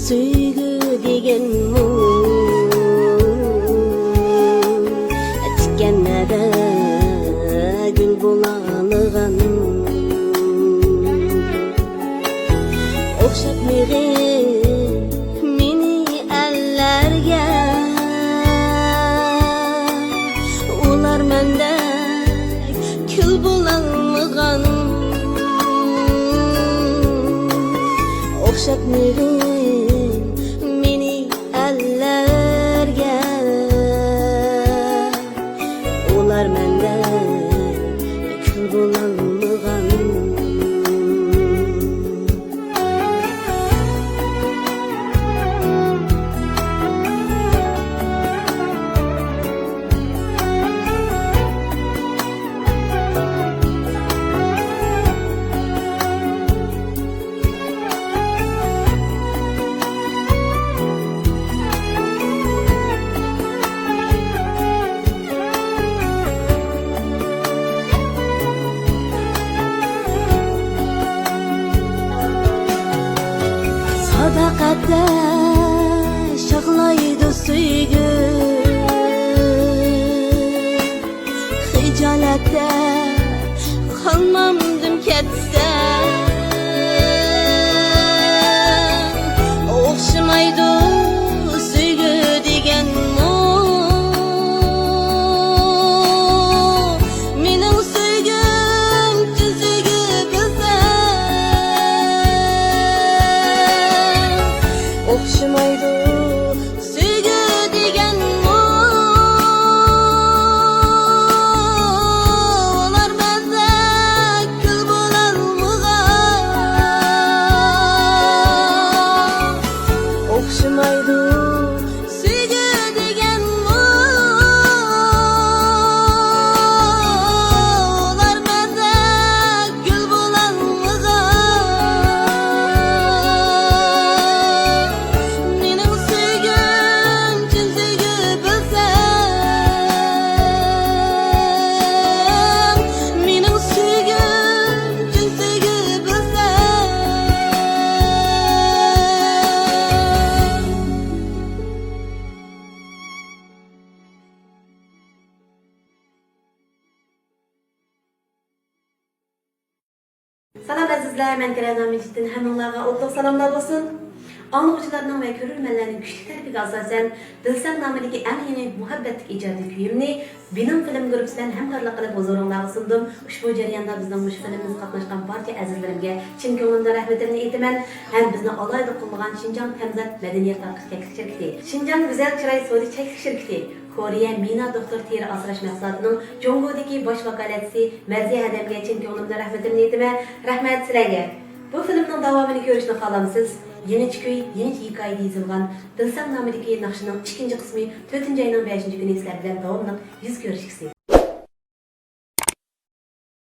Süygü degen Tikkenlere gül bulanıgan Okşap meni ellerge Ular mendek kül bulanıgan Okşap meni ellerge Ular mendek kül bulanıgan Sadaqatda şaqlaydı süygü Hicalatda qalmamdım ketsen Oxşamaydı süygü degen Mening süygüm tüzügü bilsen Okşamaydı süygü degen Olar mendek kül bulanmıgan Okşamaydı süygü degen Olar mendek kül bulanmıgan Mening süygüm tüzügü bilsen Mening süygüm tüzügü bilsen Salam azizlar, men Kerem Mecit'ten hammalarga ulug' salomlar bo'lsin. Anlıqçılarının ve körülmenlerin güçlü tarifiga asasen Dilsan nomidagi eng yeni muhabbatlik ijodiy kuyimni Benim film gruppasidan hamkorlik qilib huzuringizga sundim. Ushbu jarayonda bizning mush filmimizga qatnashgan barcha azizlarimga chin ko'nglimdan rahmatimni aytaman. Ham bizni alayda qo'llagan Xinjiang Tamzat madaniyat tarqatish cheklik shirkati, Xinjiang Güzel Chiroy savdo cheklik shirkati, Koreya Mina doktor teri asrash mahsulotining Jongodagi bosh vakolatchisi Marziya Adamga chin ko'nglimdan rahmatimni aytaman. Rahmat sizlarga. Bu filmning davomini ko'rishni xohlamsiz? Yenichi kuy, yenichi hikoyada yozilgan Dilsan nomidagi naqshining 2-qismi 4 ayning 5 kuni sizlar bilan davomli yuz ko'rishkisi.